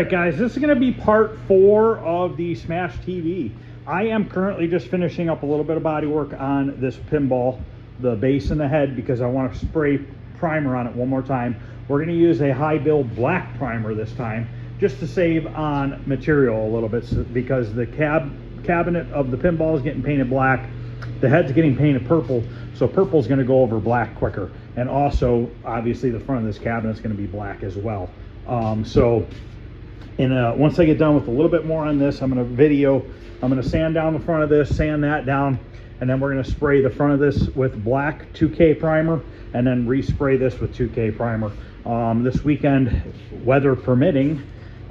right, guys, this is going to be part 4 of the Smash TV. I am currently just finishing up a little bit of body work on this pinball, the base and the head, because I want to spray primer on it one more time. We're going to use a high build black primer this time, just to save on material a little bit, because the cabinet of the pinball is getting painted black, the head's getting painted purple, so purple is going to go over black quicker, and also obviously the front of this cabinet is going to be black as well. Once I get done with a little bit more on this, I'm going to sand down the front of this, sand that down, and then we're going to spray the front of this with black 2K primer, and then respray this with 2K primer. This weekend, weather permitting,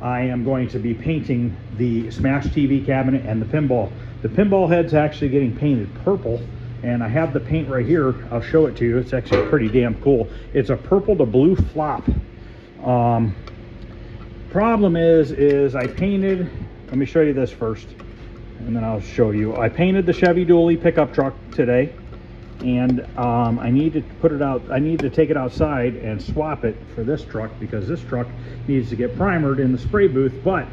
I am going to be painting the Smash TV cabinet and the pinball. The pinball head's actually getting painted purple, and I have the paint right here. I'll show it to you. It's actually pretty damn cool. It's a purple to blue flop. Problem is I painted, let me show you this first, and then I'll show you. I painted the Chevy dually pickup truck today, and I need to put it out. I need to take it outside and swap it for this truck, because this truck needs to get primered in the spray booth. But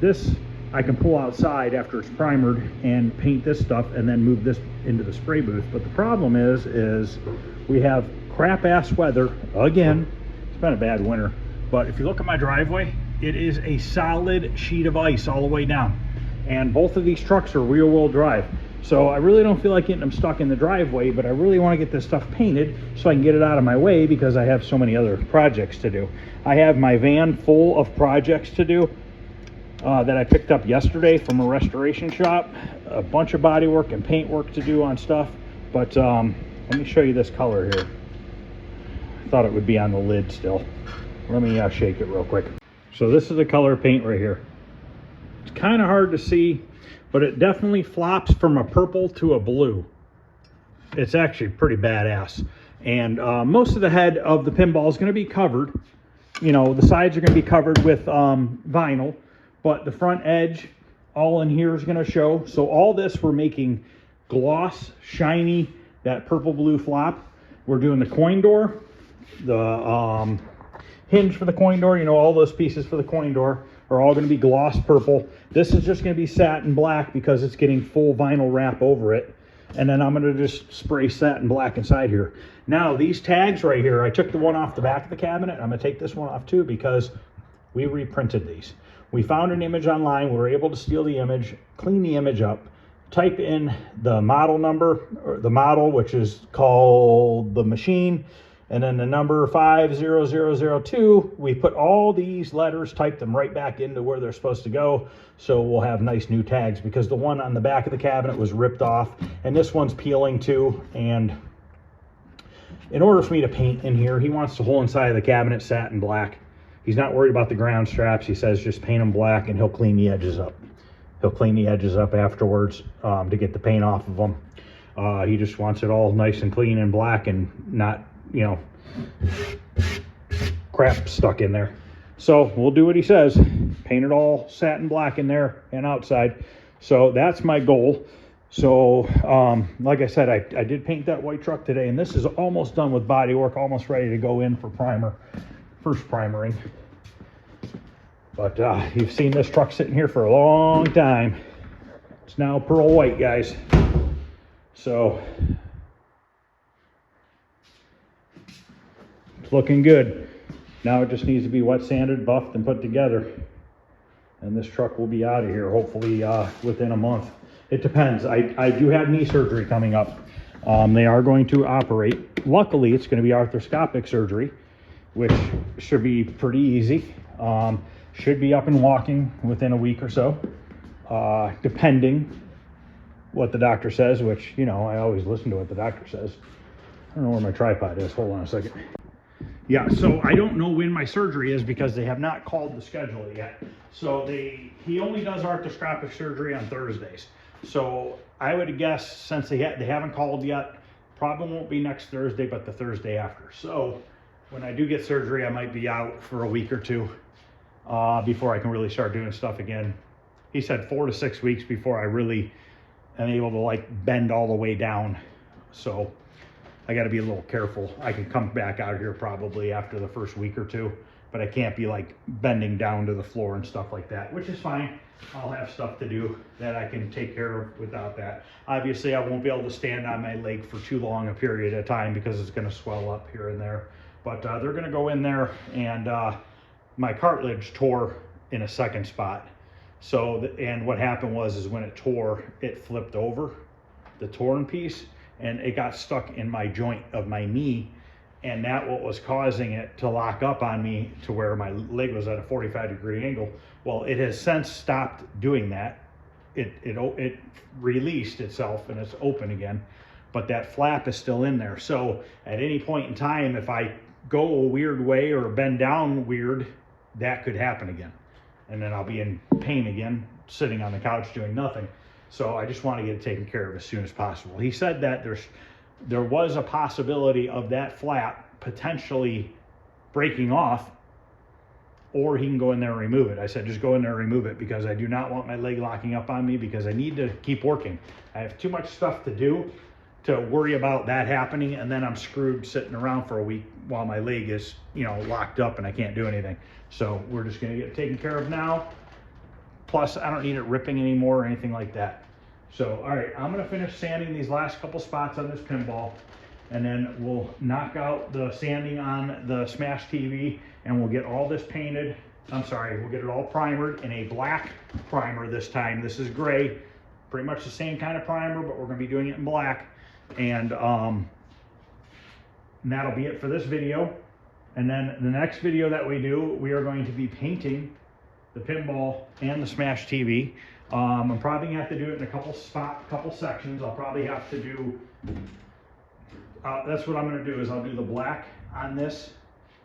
this I can pull outside after it's primered and paint this stuff and then move this into the spray booth. But the problem is we have crap ass weather again. It's been a bad winter, but if you look at my driveway, it is a solid sheet of ice all the way down, and both of these trucks are rear-wheel drive. So I really don't feel like getting them stuck in the driveway, but I really want to get this stuff painted so I can get it out of my way, because I have so many other projects to do. I have my van full of projects to do that I picked up yesterday from a restoration shop, a bunch of body work and paint work to do on stuff. But let me show you this color here. I thought it would be on the lid still. Let me shake it real quick. So this is the color paint right here. It's kind of hard to see, but it definitely flops from a purple to a blue. It's actually pretty badass. And most of the head of the pinball is going to be covered. You know, the sides are going to be covered with vinyl, but the front edge, all in here, is going to show. So all this we're making gloss, shiny, that purple blue flop. We're doing the coin door, the hinge for the coin door, you know, all those pieces for the coin door are all going to be gloss purple. This is just going to be satin black because it's getting full vinyl wrap over it. And then I'm going to just spray satin black inside here. Now these tags right here, I took the one off the back of the cabinet. I'm going to take this one off too, because we reprinted these. We found an image online. We were able to steal the image, clean the image up, type in the model number, or the model, which is called the machine, and then the number 50002. We put all these letters, type them right back into where they're supposed to go, so we'll have nice new tags, because the one on the back of the cabinet was ripped off, and this one's peeling too. And in order for me to paint in here, he wants the whole inside of the cabinet satin black. He's not worried about the ground straps. He says just paint them black and he'll clean the edges up. He'll clean the edges up afterwards to get the paint off of them. He just wants it all nice and clean and black, and not, you know, crap stuck in there. So we'll do what he says, paint it all satin black in there and outside. So that's my goal. So like I said, I did paint that white truck today, and this is almost done with body work, almost ready to go in for primer, first primering. But you've seen this truck sitting here for a long time. It's now pearl white, guys. So it's looking good. Now it just needs to be wet sanded, buffed, and put together, and this truck will be out of here hopefully within a month. It depends. I do have knee surgery coming up. They are going to operate. Luckily, it's going to be arthroscopic surgery, which should be pretty easy. Should be up and walking within a week or so, depending what the doctor says, which, you know, I always listen to what the doctor says. I don't know where my tripod is. Hold on a second. Yeah, so I don't know when my surgery is, because they have not called to schedule it yet. So he only does arthroscopic surgery on Thursdays. So I would guess, since they haven't called yet, probably won't be next Thursday, but the Thursday after. So when I do get surgery, I might be out for a week or two before I can really start doing stuff again. He said 4 to 6 weeks before I really am able to like bend all the way down. So I got to be a little careful. I can come back out here probably after the first week or two, but I can't be like bending down to the floor and stuff like that, which is fine. I'll have stuff to do that I can take care of without that. Obviously, I won't be able to stand on my leg for too long a period of time because it's going to swell up here and there. But they're going to go in there, and my cartilage tore in a second spot. So, and what happened was when it tore, it flipped over, the torn piece, and it got stuck in my joint of my knee. And that what was causing it to lock up on me to where my leg was at a 45-degree angle. Well, it has since stopped doing that. It released itself and it's open again, but that flap is still in there. So at any point in time, if I go a weird way or bend down weird, that could happen again. And then I'll be in pain again, sitting on the couch doing nothing. So I just want to get it taken care of as soon as possible. He said that there was a possibility of that flap potentially breaking off, or he can go in there and remove it. I said, just go in there and remove it, because I do not want my leg locking up on me, because I need to keep working. I have too much stuff to do to worry about that happening, and then I'm screwed sitting around for a week while my leg is, you know, locked up and I can't do anything. So we're just going to get it taken care of now. Plus, I don't need it ripping anymore or anything like that. So, all right, I'm going to finish sanding these last couple spots on this pinball, and then we'll knock out the sanding on the Smash TV, and we'll get all this painted. I'm sorry, we'll get it all primered in a black primer this time. This is gray, pretty much the same kind of primer, but we're going to be doing it in black. And that'll be it for this video. And then the next video that we do, we are going to be painting the pinball and the Smash TV. I'm probably gonna have to do it in a couple sections. I'll probably have to do, that's what I'm gonna do, is I'll do the black on this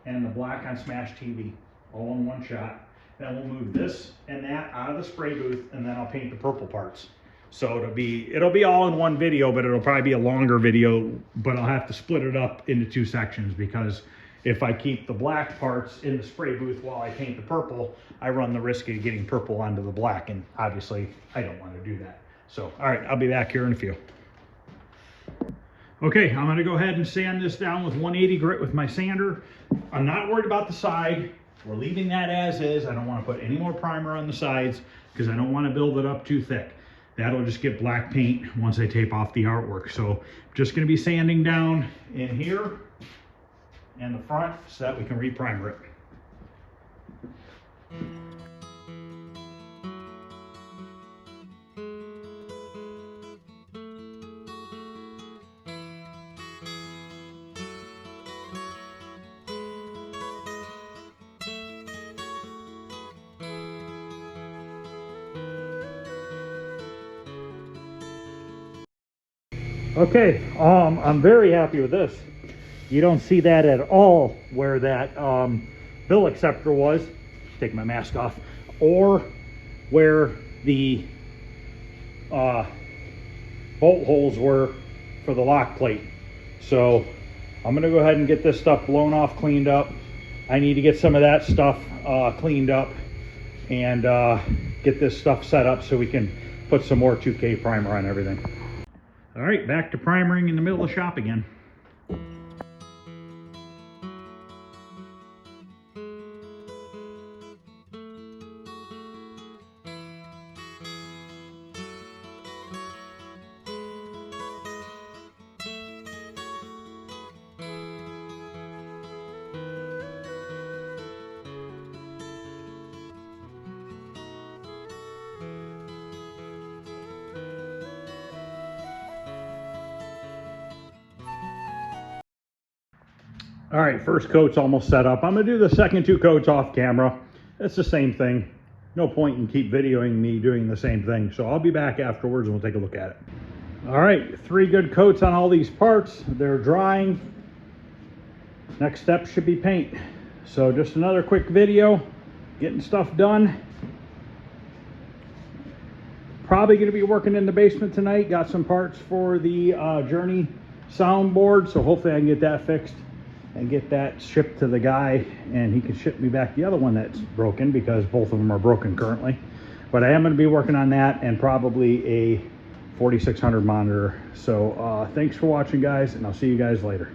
and the black on Smash TV, all in one shot. Then we'll move this and that out of the spray booth, and then I'll paint the purple parts. So it'll be all in one video, but it'll probably be a longer video, but I'll have to split it up into two sections, because if I keep the black parts in the spray booth while I paint the purple, I run the risk of getting purple onto the black, and obviously I don't want to do that. So, all right, I'll be back here in a few. Okay, I'm gonna go ahead and sand this down with 180 grit with my sander. I'm not worried about the side. We're leaving that as is. I don't want to put any more primer on the sides because I don't want to build it up too thick. That'll just get black paint once I tape off the artwork. So I'm just gonna be sanding down in here and the front so that we can re-primer it. Okay, I'm very happy with this. You don't see that at all where that bill acceptor was. Take my mask off. Or where the bolt holes were for the lock plate. So I'm gonna go ahead and get this stuff blown off, cleaned up. I need to get some of that stuff cleaned up and get this stuff set up so we can put some more 2K primer on everything. All right, back to primering in the middle of the shop again. All right, first coat's almost set up. I'm gonna do the second two coats off camera. It's the same thing. No point in keep videoing me doing the same thing. So I'll be back afterwards and we'll take a look at it. All right, 3 good coats on all these parts. They're drying. Next step should be paint. So just another quick video, getting stuff done. Probably gonna be working in the basement tonight. Got some parts for the Journey soundboard, so hopefully I can get that fixed and get that shipped to the guy, and he can ship me back the other one that's broken, because both of them are broken currently. But I am going to be working on that, and probably a 4600 monitor. So thanks for watching, guys, and I'll see you guys later.